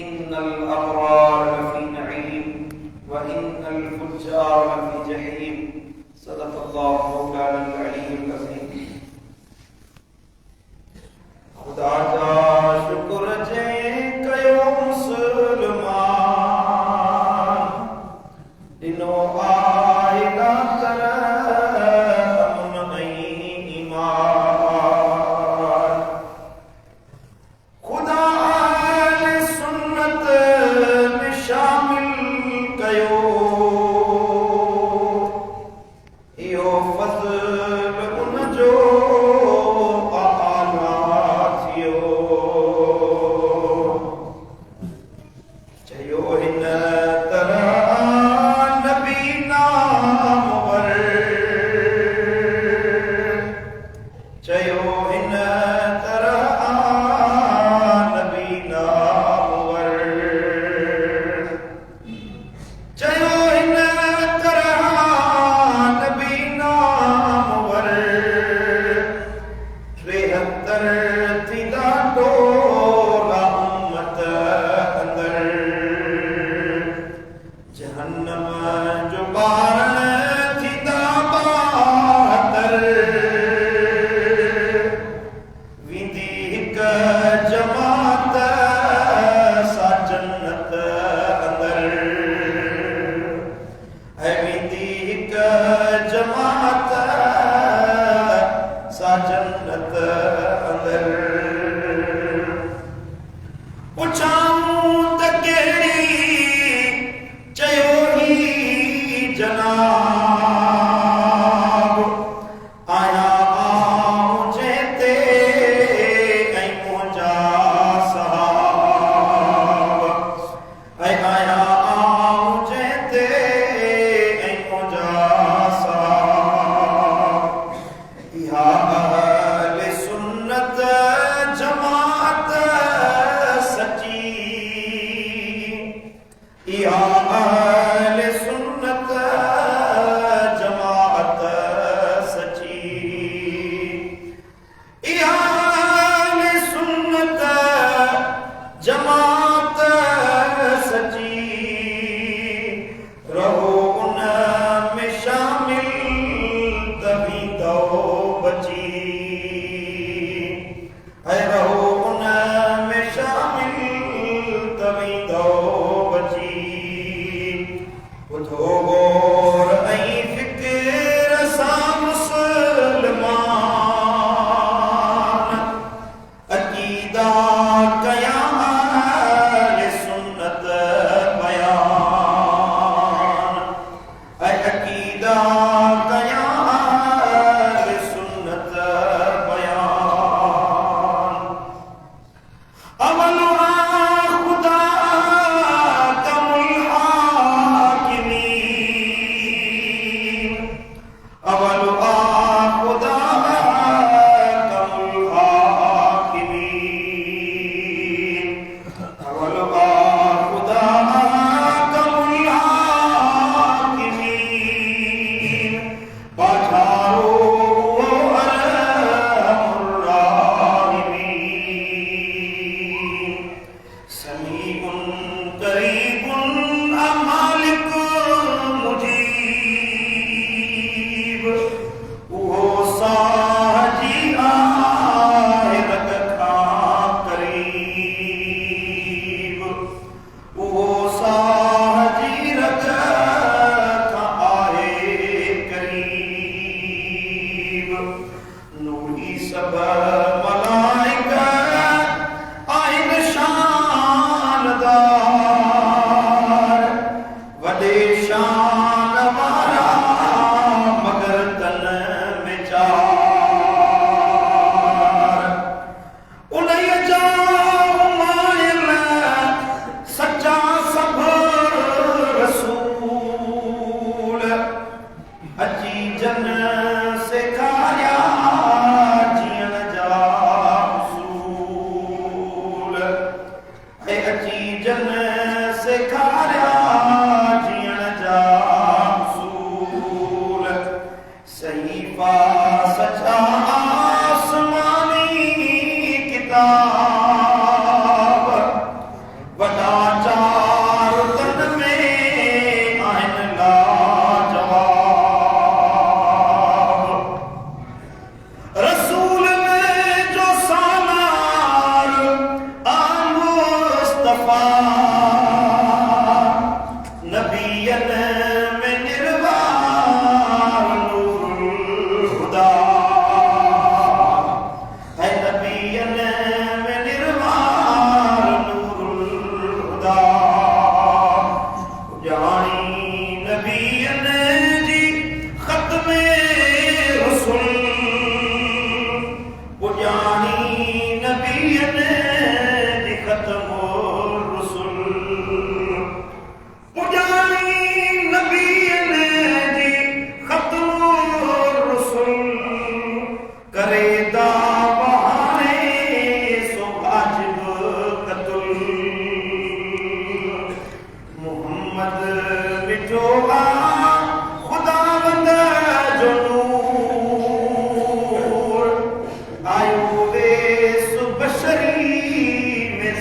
إن الأبرار لفي نعيم وإن الفجار لفي جحيم. صدق الله مولانا العلي العظيم. खुदा जा शुक्र जे कयो मुसलमान दिनो आएगा कर अमन ईमान। खुदा अहले सुन्नत में शामिल कयो यो फज़ल उन जो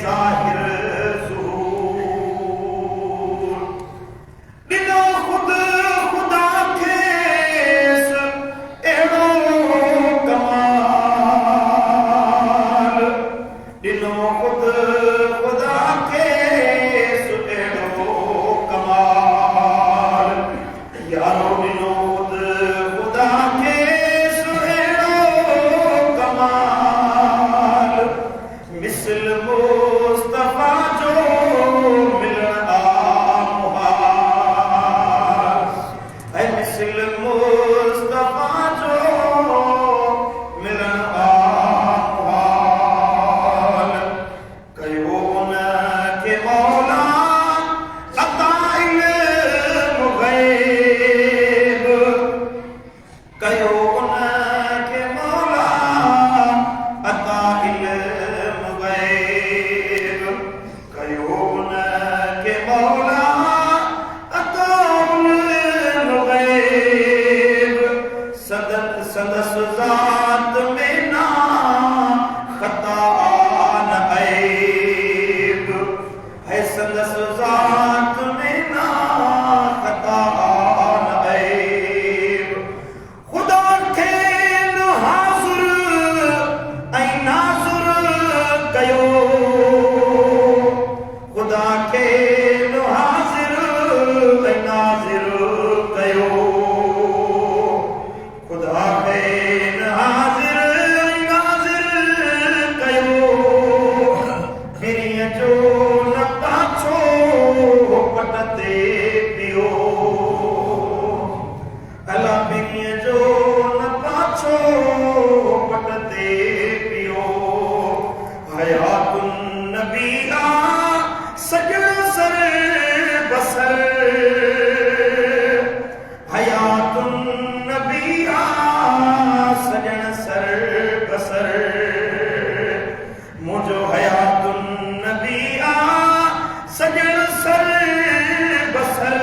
ज़ाहिर ज़ुहूर ॾिनो ख़ुदि ख़ुदा खेसि अहिड़ो कमाल ॾिनो ख़ुदि ख़ुदा खेसि अहिड़ो कमाल यारो ॾिनो ख़ुदि ख़ुदा खेसि अहिड़ो कमाल मिसल मुस्तफ़ा जो मिलण आमुहाल ऐं मिसल मुस्तफ़ा जो मिलण आमुहाल कयो उन खे मौला अता इल्म ग़ैब कयो उन खे मौला अता इल्म ग़ैब कयो उन खे मौला अता इल्म ग़ैब संदसि ज़ात में ना ख़ता न ऐब है संदसि ज़ात में ना ख़ता न ऐब ख़ुदा खे न हाज़िर ऐं नाज़िर कयो ख़ुदा खे न हाज़िर ऐं नाज़िर कयो ख़ुदा खे न हाज़िर ऐं नाज़िर कयो ॿिरीअ जो न पाछो पट ते पियो अला ॿिरीअ जो न पाछो पट ते पियो हयातुन नबीआ सजण सर बसर हयातुन नबीआ सजण सर बसर मुंहिंजो हयातुन नबीआ सजण सर बसर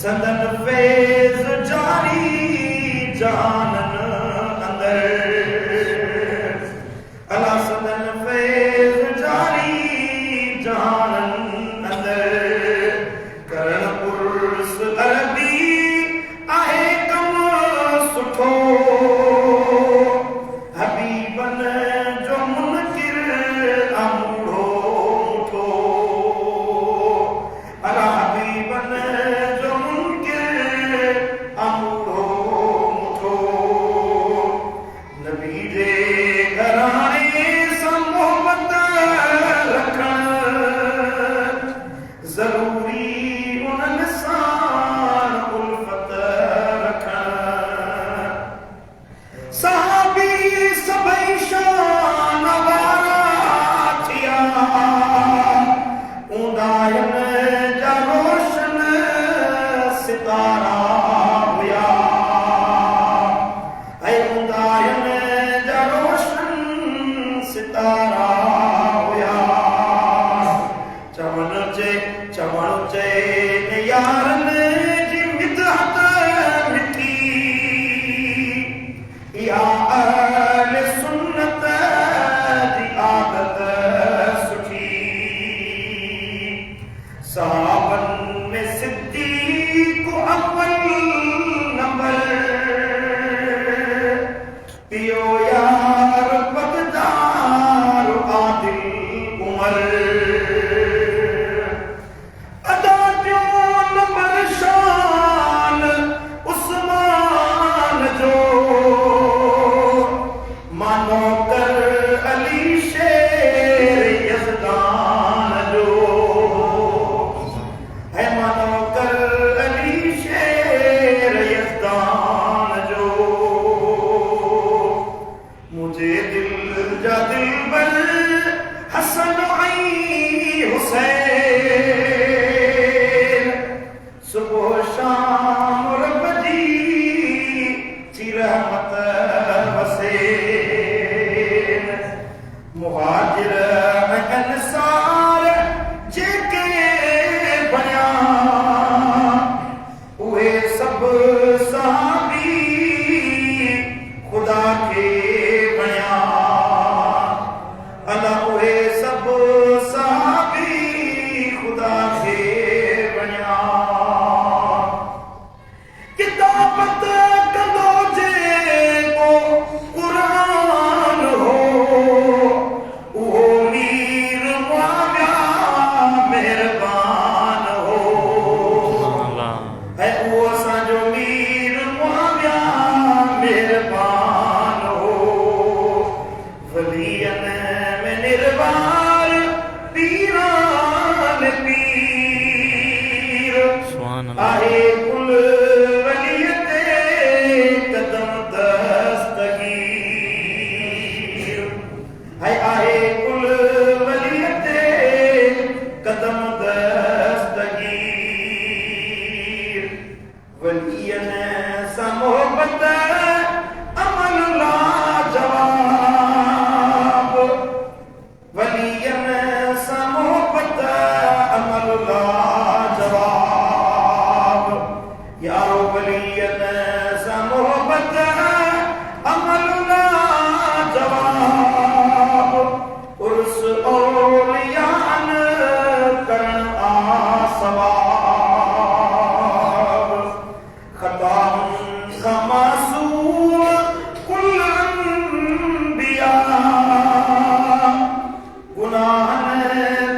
संदन फैज़ जारी जहानन अंदर अला संदन फैज़ जारी जहानन अंदर करण पुरुष अरबी आहे कम सुठो हबीबन जो मुनकिर अमूढ़ो मुठो अला हबीबन जो मुनकिर अमूढ़ो मुठो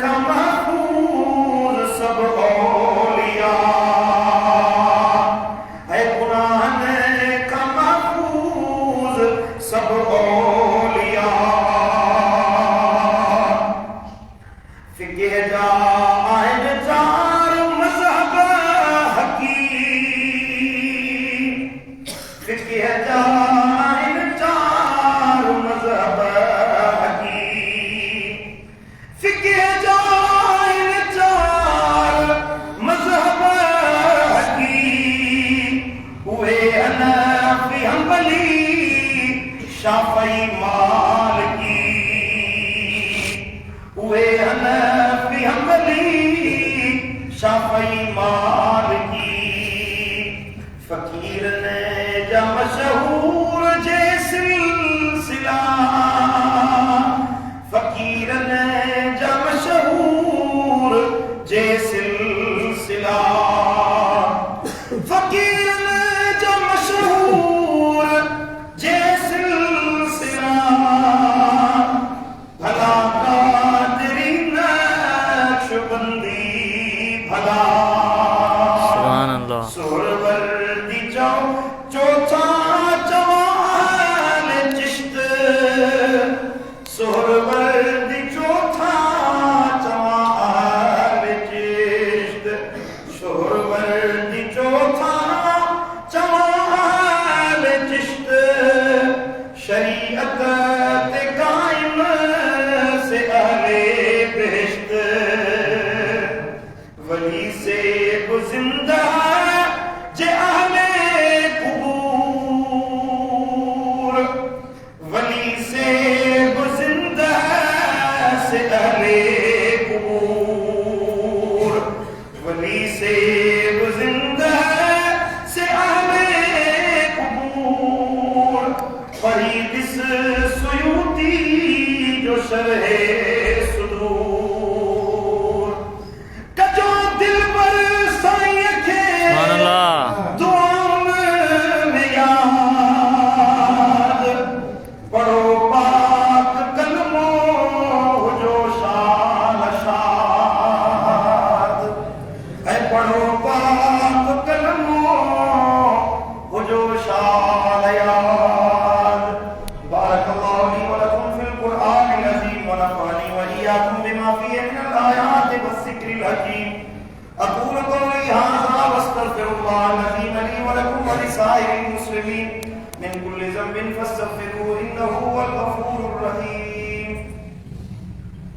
का महफूज सब औलिया है, कुरान का महफूज सब औलिया। फिक्र जा आइन चार मज़हब हकी, फिक्र जा आइन चार मज़हब हकी, फिक्र जा आइन चार मज़हब हकी। हुए हनफी हंबली शाफ़ई मालिकी, हुए हनफी हंबली शाफ़ई मालिकी। फ़कीर ने जा मशहूर जे सिलसिला, फ़कीर ने जा मशहूर जे सिलसिला, फ़कीर ने जा मशहूर जे सिलसिला। भला कादरी नक्शबंदी भला, सुभान अल्लाह। सुहरवर्दी चौथा जवान चिश्त, सुहरवर्दी चौथा जवान चिश्त, सुहरवर्दी चौथा जवान चिश्त। शरीयत ते कायम से अहले बेहश्त, वली से गुज़िंदा जे अहले कुबूर, वली से गुज़िंदा से अहले कुबूर, वली से गुज़िंदा से अहले कुबूर। फरीद इस सुयूती जो शरहे सुदूर, कजो दिल पर साईं खे सुभान अल्लाह। दुआउन में याद। पढ़ो पाक कलमो हुजो शान शाद, ऐ पढ़ो पाक कलमो हुजो शान याद। बारकल्लाहु ली व लकुम फिल कुरआनिल अज़ीम व नफ़अनी व इय्याकुम बिमा फ़ीहि मिनल आयाति वज़्ज़िक्रिल हकीम। अक़ूलु क़ौली हाज़ा व अस्तग़फ़िरुल्लाहल अज़ीम ली व लकुम व लिसाइरिल मुस्लिमीन मिन कुल्लि ज़ंबिन फ़ास्तग़फ़िरूहु इन्नहु हुवल गफ़ूरुर रहीम।